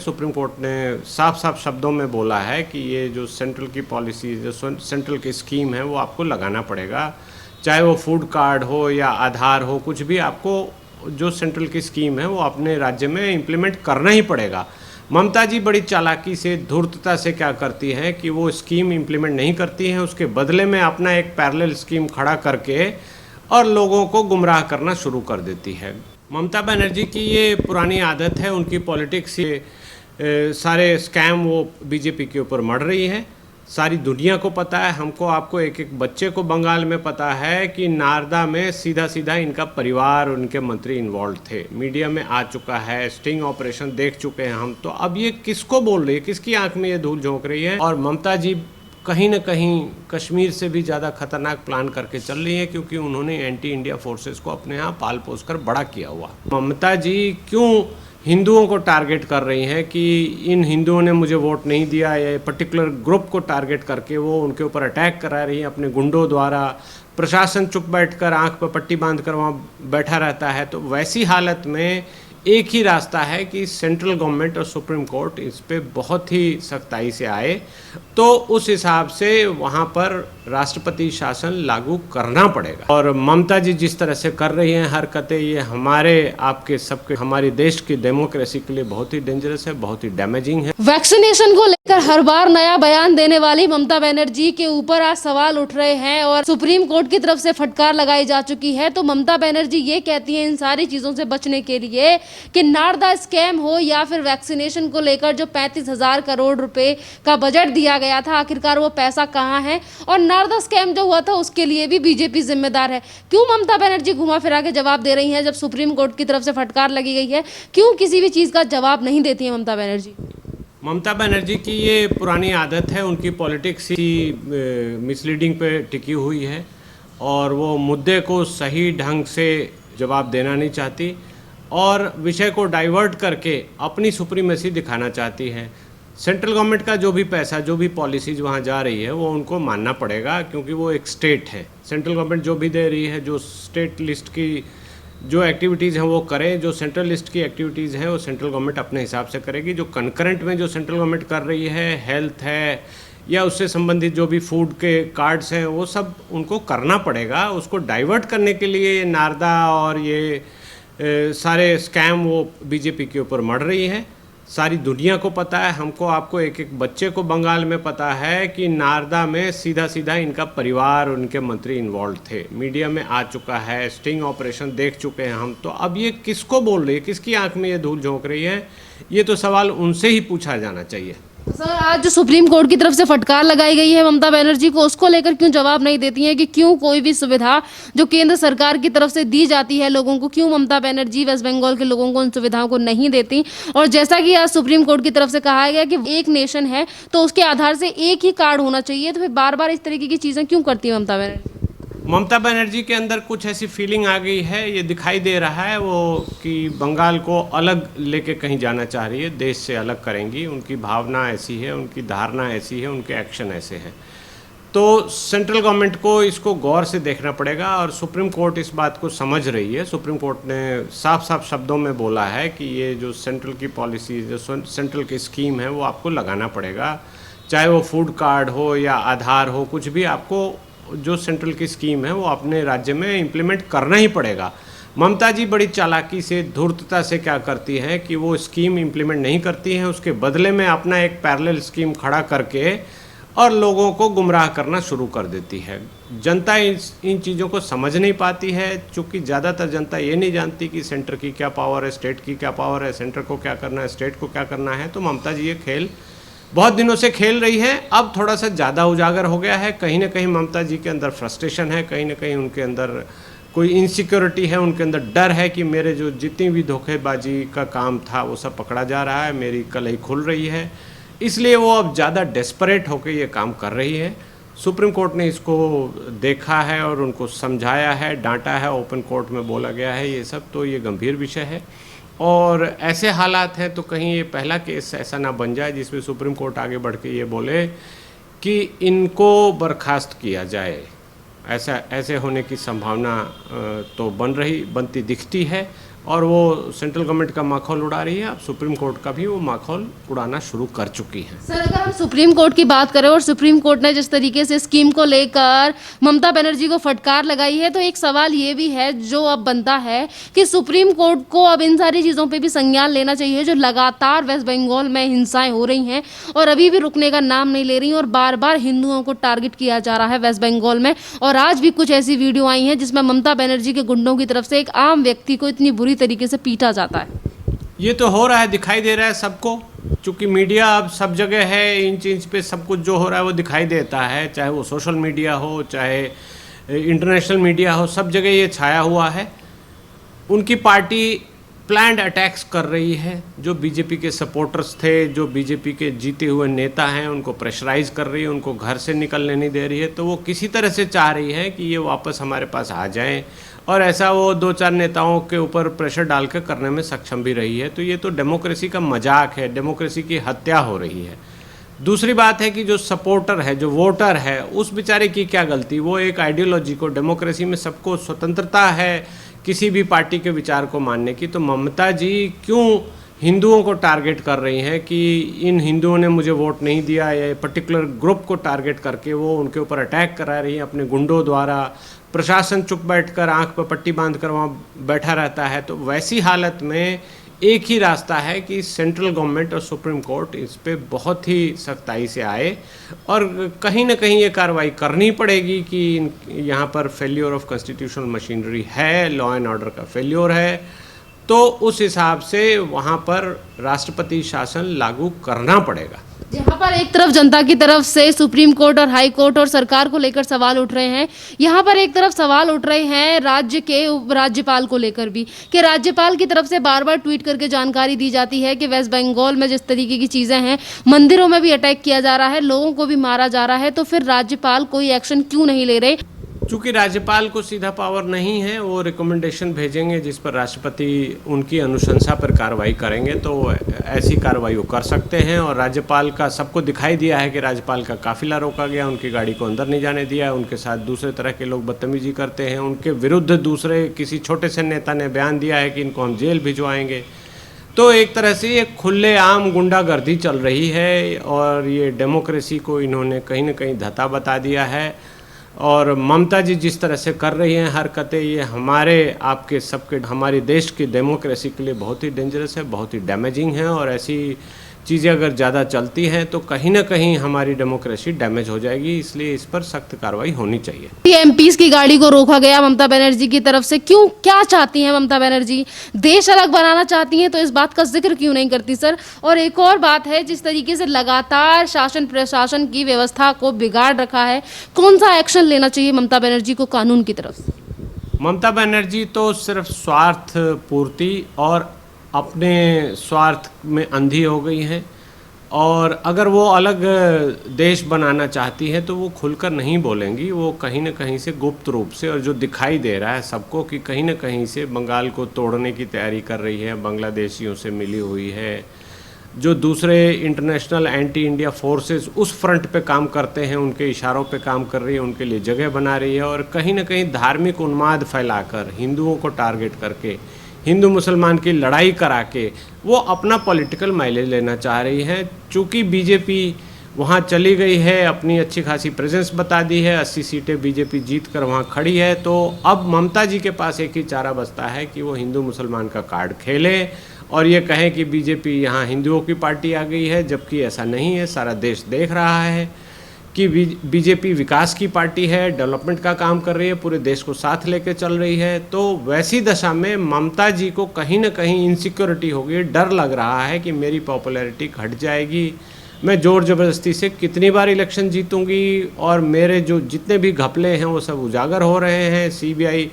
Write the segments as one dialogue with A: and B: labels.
A: Supreme court ने साफ साफ शब्दों में बोला है कि ये जो सेंट्रल की पॉलिसी, जो सेंट्रल की स्कीम है, वो आपको लगाना पड़ेगा। चाहे वो फूड कार्ड हो या आधार हो, कुछ भी आपको जो सेंट्रल की स्कीम है वो अपने राज्य में इम्प्लीमेंट करना ही पड़ेगा। ममता जी बड़ी चालाकी से, धूर्तता से क्या करती हैं कि वो स्कीम इम्प्लीमेंट नहीं करती हैं, उसके बदले में अपना एक पैरेलल स्कीम खड़ा करके और लोगों को गुमराह करना शुरू कर देती है। ममता बनर्जी की ये पुरानी आदत है, उनकी पॉलिटिक्स से सारे स्कैम वो बीजेपी के ऊपर मढ़ रही है। सारी दुनिया को पता है, हमको आपको एक एक बच्चे को बंगाल में पता है कि नारदा में सीधा सीधा इनका परिवार, उनके मंत्री इन्वॉल्व थे। मीडिया में आ चुका है, स्टिंग ऑपरेशन देख चुके हैं हम। तो अब ये किसको बोल रही है, किसकी आंख में ये धूल झोंक रही है? और ममता जी कहीं न कहीं कश्मीर से भी ज़्यादा खतरनाक प्लान करके चल रही है, क्योंकि उन्होंने एंटी इंडिया फोर्सेस को अपने यहाँ पाल पोस कर बड़ा किया हुआ। ममता जी क्यों हिंदुओं को टारगेट कर रही हैं कि इन हिंदुओं ने मुझे वोट नहीं दिया, या पर्टिकुलर ग्रुप को टारगेट करके वो उनके ऊपर अटैक करा रही हैं अपने गुंडों द्वारा। प्रशासन चुप बैठकर आंख पर पट्टी बांध कर वहाँ बैठा रहता है। तो वैसी हालत में एक ही रास्ता है कि सेंट्रल गवर्नमेंट और सुप्रीम कोर्ट इस पे बहुत ही सख्ताई से आए, तो उस हिसाब से वहाँ पर राष्ट्रपति शासन लागू करना पड़ेगा। और ममता जी जिस तरह से कर रही हैं हरकतें, ये हमारे आपके सबके, हमारे देश की डेमोक्रेसी के लिए बहुत ही डेंजरस है, बहुत ही डैमेजिंग है।
B: वैक्सीनेशन को लेकर हर बार नया बयान देने वाली ममता बनर्जी के ऊपर आज सवाल उठ रहे हैं और सुप्रीम कोर्ट की तरफ से फटकार लगाई जा चुकी है। तो ममता बनर्जी ये कहती हैं इन सारी चीजों से बचने के लिए कि नारदा स्कैम हो या फिर वैक्सीनेशन को लेकर जो 35,000 करोड़ रुपए का बजट दिया गया था, आखिरकार वो पैसा कहां है? और नारदा स्कैम जो हुआ था उसके लिए भी बीजेपी जिम्मेदार है। क्यों ममता बनर्जी घुमा फिरा के जवाब दे रही हैं जब सुप्रीम कोर्ट की तरफ से फटकार लगी गई है? क्यों किसी भी चीज का जवाब नहीं देती है ममता बनर्जी?
A: ममता बनर्जी की ये पुरानी आदत है, उनकी पॉलिटिक्स ही मिसलीडिंग पे टिकी हुई है और वो मुद्दे को सही ढंग से जवाब देना नहीं चाहती और विषय को डाइवर्ट करके अपनी सुप्रीमेसी दिखाना चाहती है। सेंट्रल गवर्नमेंट का जो भी पैसा, जो भी पॉलिसीज वहाँ जा रही है, वो उनको मानना पड़ेगा, क्योंकि वो एक स्टेट है। सेंट्रल गवर्नमेंट जो भी दे रही है, जो स्टेट लिस्ट की जो एक्टिविटीज़ हैं वो करें, जो सेंट्रल लिस्ट की एक्टिविटीज़ हैं वो सेंट्रल गवर्नमेंट अपने हिसाब से करेगी। जो कंकरेंट में जो सेंट्रल गवर्नमेंट कर रही है, हेल्थ है या उससे संबंधित जो भी फूड के कार्ड्स हैं, वो सब उनको करना पड़ेगा। उसको डाइवर्ट करने के लिए नारदा और ये सारे स्कैम वो बीजेपी के ऊपर मढ़ रही है। सारी दुनिया को पता है, हमको आपको एक एक बच्चे को बंगाल में पता है कि नारदा में सीधा सीधा इनका परिवार, उनके मंत्री इन्वॉल्व थे। मीडिया में आ चुका है, स्टिंग ऑपरेशन देख चुके हैं हम। तो अब ये किसको बोल रही है, किसकी आंख में ये धूल झोंक रही है? ये तो सवाल उनसे ही पूछा जाना चाहिए।
B: सर, आज जो सुप्रीम कोर्ट की तरफ से फटकार लगाई गई है ममता बनर्जी को, उसको लेकर क्यों जवाब नहीं देती हैं कि क्यों कोई भी सुविधा जो केंद्र सरकार की तरफ से दी जाती है लोगों को, क्यों ममता बनर्जी वेस्ट बंगाल के लोगों को उन सुविधाओं को नहीं देती? और जैसा कि आज सुप्रीम कोर्ट की तरफ से कहा गया कि एक नेशन है तो उसके आधार से एक ही कार्ड होना चाहिए, तो फिर बार बार इस तरीके की चीजें क्यों करती है ममता बनर्जी?
A: ममता बनर्जी के अंदर कुछ ऐसी फीलिंग आ गई है, ये दिखाई दे रहा है वो कि बंगाल को अलग लेके कहीं जाना चाह रही है, देश से अलग करेंगी। उनकी भावना ऐसी है, उनकी धारणा ऐसी है, उनके एक्शन ऐसे हैं। तो सेंट्रल गवर्नमेंट को इसको गौर से देखना पड़ेगा और सुप्रीम कोर्ट इस बात को समझ रही है। सुप्रीम कोर्ट ने साफ साफ शब्दों में बोला है कि ये जो सेंट्रल की पॉलिसी, जो सेंट्रल की स्कीम है, वो आपको लगाना पड़ेगा। चाहे वो फूड कार्ड हो या आधार हो, कुछ भी आपको जो सेंट्रल की स्कीम है वो अपने राज्य में इम्प्लीमेंट करना ही पड़ेगा। ममता जी बड़ी चालाकी से, धूर्तता से क्या करती हैं कि वो स्कीम इम्प्लीमेंट नहीं करती हैं, उसके बदले में अपना एक पैरेलल स्कीम खड़ा करके और लोगों को गुमराह करना शुरू कर देती है। जनता इन चीज़ों को समझ नहीं पाती है, चूँकि ज़्यादातर जनता ये नहीं जानती कि सेंटर की क्या पावर है, स्टेट की क्या पावर है, सेंटर को क्या करना है, स्टेट को क्या करना है। तो ममता जी ये खेल बहुत दिनों से खेल रही है, अब थोड़ा सा ज़्यादा उजागर हो गया है। कहीं ना कहीं ममता जी के अंदर फ्रस्ट्रेशन है, कहीं ना कहीं उनके अंदर कोई इनसिक्योरिटी है, उनके अंदर डर है कि मेरे जो जितनी भी धोखेबाजी का काम था वो सब पकड़ा जा रहा है, मेरी कलई खुल रही है। इसलिए वो अब ज़्यादा डेस्परेट होकर ये काम कर रही है। सुप्रीम कोर्ट ने इसको देखा है और उनको समझाया है, डांटा है, ओपन कोर्ट में बोला गया है ये सब। तो ये गंभीर विषय है और ऐसे हालात हैं तो कहीं ये पहला केस ऐसा ना बन जाए जिसमें सुप्रीम कोर्ट आगे बढ़ के ये बोले कि इनको बर्खास्त किया जाए। ऐसे होने की संभावना तो बनती दिखती है और वो सेंट्रल गवर्नमेंट का माखौल उड़ा रही है। अब सुप्रीम कोर्ट का भी वो माखौल उड़ाना शुरू कर चुकी है।
B: सर, अगर हम सुप्रीम कोर्ट की बात करें और सुप्रीम कोर्ट ने जिस तरीके से स्कीम को लेकर ममता बनर्जी को फटकार लगाई है, तो एक सवाल ये भी है जो अब बनता है कि सुप्रीम कोर्ट को अब इन सारी चीज़ों पे भी संज्ञान लेना चाहिए जो लगातार वेस्ट बंगाल में हिंसाएं हो रही हैं और अभी भी रुकने का नाम नहीं ले रही और बार बार हिंदुओं को टारगेट किया जा रहा है वेस्ट बंगाल में। और आज भी कुछ ऐसी वीडियो आई हैं जिसमें ममता बनर्जी के गुंडों की तरफ से एक आम व्यक्ति को इतनी बुरी तरीके से पीटा जाता है।
A: ये तो हो रहा है, दिखाई दे रहा है सबको, क्योंकि मीडिया अब सब जगह है, इंच इंच पे सब कुछ जो हो रहा है वो दिखाई देता है, चाहे वो सोशल मीडिया हो चाहे इंटरनेशनल मीडिया हो, सब जगह ये छाया हुआ है। उनकी पार्टी प्लान्ड अटैक्स कर रही है, जो बीजेपी के सपोर्टर्स थे, जो बीजेपी के जीते हुए नेता हैं, उनको प्रेशराइज कर रही है, उनको घर से निकलने नहीं दे रही है। तो वो किसी तरह से चाह रही है कि ये वापस हमारे पास आ जाएं और ऐसा वो 2-4 नेताओं के ऊपर प्रेशर डाल के करने में सक्षम भी रही है। तो ये तो डेमोक्रेसी का मजाक है, डेमोक्रेसी की हत्या हो रही है। दूसरी बात है कि जो सपोर्टर है, जो वोटर है, उस बेचारे की क्या गलती? वो एक आइडियोलॉजी को, डेमोक्रेसी में सबको स्वतंत्रता है किसी भी पार्टी के विचार को मानने की। तो ममता जी क्यों हिंदुओं को टारगेट कर रही हैं कि इन हिंदुओं ने मुझे वोट नहीं दिया, या पर्टिकुलर ग्रुप को टारगेट करके वो उनके ऊपर अटैक करा रही हैं अपने गुंडों द्वारा। प्रशासन चुप बैठकर आंख पर पट्टी बांध कर वहाँ बैठा रहता है। तो वैसी हालत में एक ही रास्ता है कि सेंट्रल गवर्नमेंट और सुप्रीम कोर्ट इस पे बहुत ही सख्ताई से आए और कहीं ना कहीं ये कार्रवाई करनी पड़ेगी कि यहाँ पर फेल्योर ऑफ कॉन्स्टिट्यूशनल मशीनरी है, लॉ एंड ऑर्डर का फेल्योर है। तो उस हिसाब से वहाँ पर राष्ट्रपति शासन लागू करना पड़ेगा।
B: जहाँ पर एक तरफ जनता की तरफ से सुप्रीम कोर्ट और हाई कोर्ट और सरकार को लेकर सवाल उठ रहे हैं, यहाँ पर एक तरफ सवाल उठ रहे हैं राज्य के राज्यपाल को लेकर भी, कि राज्यपाल की तरफ से बार बार ट्वीट करके जानकारी दी जाती है कि वेस्ट बंगाल में जिस तरीके की चीज़ें हैं, मंदिरों में भी अटैक किया जा रहा है, लोगों को भी मारा जा रहा है, तो फिर राज्यपाल कोई एक्शन क्यों नहीं ले रहे?
A: चूँकि राज्यपाल को सीधा पावर नहीं है, वो रिकमेंडेशन भेजेंगे जिस पर राष्ट्रपति उनकी अनुशंसा पर कार्रवाई करेंगे, तो ऐसी कार्रवाई वो कर सकते हैं। और राज्यपाल का सबको दिखाई दिया है कि राज्यपाल का काफिला रोका गया, उनकी गाड़ी को अंदर नहीं जाने दिया, उनके साथ दूसरे तरह के लोग बदतमीजी करते हैं, उनके विरुद्ध दूसरे किसी छोटे से नेता ने बयान दिया है कि इनको हम जेल भिजवाएंगे। तो एक तरह से ये खुलेआम गुंडागर्दी चल रही है और ये डेमोक्रेसी को इन्होंने कहीं ना कहीं धता बता दिया है। और ममता जी जिस तरह से कर रही हैं हरकतें, ये हमारे आपके सबके हमारे देश की डेमोक्रेसी के लिए बहुत ही डेंजरस है, बहुत ही डैमेजिंग है। और ऐसी चीज़ें अगर ज़्यादा चलती हैं तो कहीं ना कहीं हमारी डेमोक्रेसी डैमेज हो जाएगी, इसलिए इस पर सख्त कार्रवाई होनी चाहिए।
B: एमपीज की गाड़ी को रोका गया ममता बनर्जी की तरफ से, क्यों, क्या चाहती हैं ममता बनर्जी? देश अलग बनाना चाहती हैं तो इस बात का जिक्र क्यों नहीं करती सर? और एक और बात है, जिस तरीके से लगातार शासन प्रशासन की व्यवस्था को बिगाड़ रखा है, कौन सा एक्शन लेना चाहिए ममता बनर्जी को कानून की तरफ से?
A: ममता बनर्जी तो सिर्फ स्वार्थ पूर्ति और अपने स्वार्थ में अंधी हो गई हैं। और अगर वो अलग देश बनाना चाहती हैं तो वो खुलकर नहीं बोलेंगी, वो कहीं ना कहीं से गुप्त रूप से, और जो दिखाई दे रहा है सबको कि कहीं ना कहीं से बंगाल को तोड़ने की तैयारी कर रही है, बांग्लादेशियों से मिली हुई है, जो दूसरे इंटरनेशनल एंटी इंडिया फोर्सेस उस फ्रंट पे काम करते हैं उनके इशारों पे काम कर रही है, उनके लिए जगह बना रही है। और कहीं ना कहीं धार्मिक उन्माद फैलाकर, हिंदुओं को टारगेट करके, हिंदू मुसलमान की लड़ाई करा के वो अपना पॉलिटिकल माइलेज लेना चाह रही है। चूँकि बीजेपी वहाँ चली गई है, अपनी अच्छी खासी प्रेजेंस बता दी है, 80 सीटें बीजेपी जीत कर वहाँ खड़ी है, तो अब ममता जी के पास एक ही चारा बचता है कि वो हिंदू मुसलमान का कार्ड खेले और ये कहें कि बीजेपी यहाँ हिंदुओं की पार्टी आ गई है, जबकि ऐसा नहीं है। सारा देश देख रहा है कि बीजेपी विकास की पार्टी है, डेवलपमेंट का काम कर रही है, पूरे देश को साथ लेके चल रही है। तो वैसी दशा में ममता जी को कहीं ना कहीं इनसिक्योरिटी होगी, डर लग रहा है कि मेरी पॉपुलैरिटी घट जाएगी, मैं ज़ोर ज़बरदस्ती से कितनी बार इलेक्शन जीतूंगी और मेरे जो जितने भी घपले हैं वो सब उजागर हो रहे हैं। सीबीआई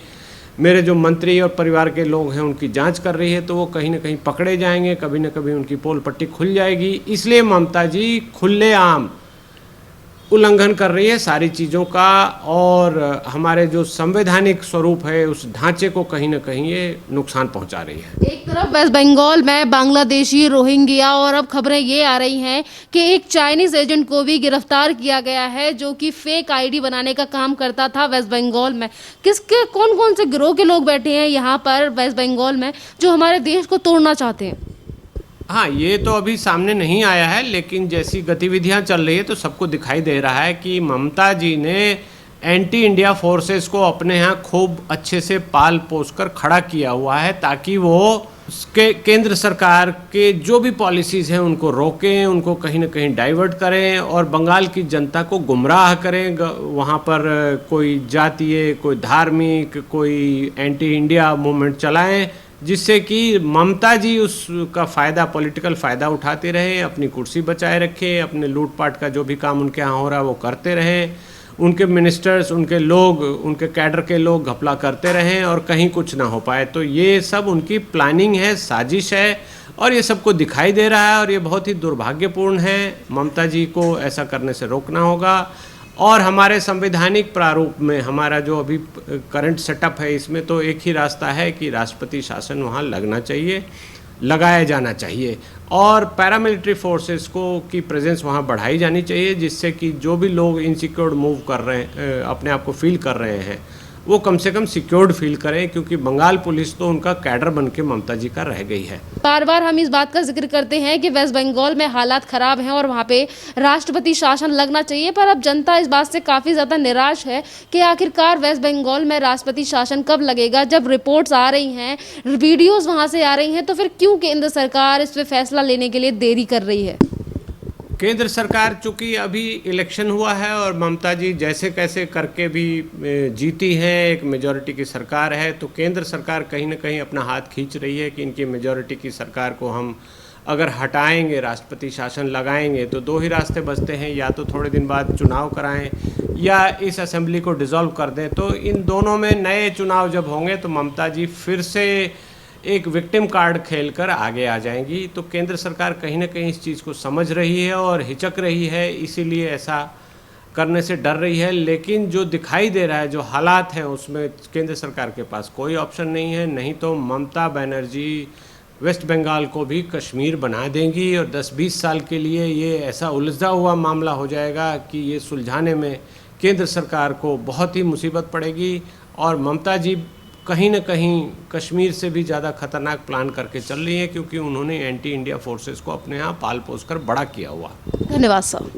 A: मेरे जो मंत्री और परिवार के लोग हैं उनकी जांच कर रही है, तो वो कहीं ना कहीं पकड़े जाएंगे, कभी ना कभी उनकी पोल पट्टी खुल जाएगी। इसलिए ममता जी खुलेआम उल्लंघन कर रही है सारी चीज़ों का, और हमारे जो संवैधानिक स्वरूप है उस ढांचे को कहीं ना कहीं ये नुकसान पहुंचा रही है।
B: एक तरफ वेस्ट बंगाल में बांग्लादेशी रोहिंग्या, और अब खबरें ये आ रही हैं कि एक चाइनीज एजेंट को भी गिरफ्तार किया गया है जो कि फेक आईडी बनाने का काम करता था वेस्ट बंगाल में। किसके कौन कौन से गिरोह के लोग बैठे हैं यहाँ पर वेस्ट बंगाल में जो हमारे देश को तोड़ना चाहते हैं?
A: हाँ, ये तो अभी सामने नहीं आया है, लेकिन जैसी गतिविधियां चल रही है तो सबको दिखाई दे रहा है कि ममता जी ने एंटी इंडिया फोर्सेस को अपने यहाँ खूब अच्छे से पाल पोस कर खड़ा किया हुआ है, ताकि वो उसके केंद्र सरकार के जो भी पॉलिसीज़ हैं उनको रोकें, उनको कहीं ना कहीं डाइवर्ट करें और बंगाल की जनता को गुमराह करें। वहाँ पर कोई जातीय, कोई धार्मिक, कोई एंटी इंडिया मूवमेंट चलाएं, जिससे कि ममता जी उसका फ़ायदा, पॉलिटिकल फ़ायदा उठाते रहे, अपनी कुर्सी बचाए रखे, अपने लूटपाट का जो भी काम उनके यहाँ हो रहा है वो करते रहें, उनके मिनिस्टर्स, उनके लोग, उनके कैडर के लोग घपला करते रहें और कहीं कुछ ना हो पाए। तो ये सब उनकी प्लानिंग है, साजिश है, और ये सबको दिखाई दे रहा है और ये बहुत ही दुर्भाग्यपूर्ण है। ममता जी को ऐसा करने से रोकना होगा, और हमारे संवैधानिक प्रारूप में हमारा जो अभी करंट सेटअप है इसमें तो एक ही रास्ता है कि राष्ट्रपति शासन वहाँ लगना चाहिए, लगाया जाना चाहिए, और पैरामिलिट्री फोर्सेस को की प्रेजेंस वहाँ बढ़ाई जानी चाहिए, जिससे कि जो भी लोग इनसिक्योर्ड मूव कर रहे हैं, अपने आप को फील कर रहे हैं, वो कम से कम सिक्योर्ड फील करें, क्योंकि बंगाल पुलिस तो उनका कैडर बन के ममता जी का रह गई है।
B: बार बार हम इस बात का जिक्र करते हैं कि वेस्ट बंगाल में हालात खराब हैं और वहाँ पे राष्ट्रपति शासन लगना चाहिए, पर अब जनता इस बात से काफ़ी ज़्यादा निराश है कि आखिरकार वेस्ट बंगाल में राष्ट्रपति शासन कब लगेगा। जब रिपोर्ट्स आ रही हैं, वीडियोज़ वहाँ से आ रही हैं, तो फिर क्यों केंद्र सरकार इस पर फैसला लेने के लिए देरी कर रही है?
A: केंद्र सरकार चूँकि अभी इलेक्शन हुआ है और ममता जी जैसे कैसे करके भी जीती हैं, एक मेजॉरिटी की सरकार है, तो केंद्र सरकार कहीं ना कहीं अपना हाथ खींच रही है कि इनकी मेजॉरिटी की सरकार को हम अगर हटाएंगे, राष्ट्रपति शासन लगाएंगे, तो दो ही रास्ते बचते हैं, या तो थोड़े दिन बाद चुनाव कराएं या इस असेंबली को डिसॉल्व कर दें। तो इन दोनों में नए चुनाव जब होंगे तो ममता जी फिर से एक विक्टिम कार्ड खेलकर आगे आ जाएंगी। तो केंद्र सरकार कहीं ना कहीं इस चीज़ को समझ रही है और हिचक रही है, इसीलिए ऐसा करने से डर रही है। लेकिन जो दिखाई दे रहा है, जो हालात हैं, उसमें केंद्र सरकार के पास कोई ऑप्शन नहीं है। नहीं तो ममता बनर्जी वेस्ट बंगाल को भी कश्मीर बना देंगी और 10-20 साल के लिए ये ऐसा उलझा हुआ मामला हो जाएगा कि ये सुलझाने में केंद्र सरकार को बहुत ही मुसीबत पड़ेगी, और ममता जी कहीं ना कहीं कश्मीर से भी ज़्यादा खतरनाक प्लान करके चल रही है, क्योंकि उन्होंने एंटी इंडिया फोर्सेस को अपने यहाँ पाल पोस कर बड़ा किया हुआ।
B: धन्यवाद सर।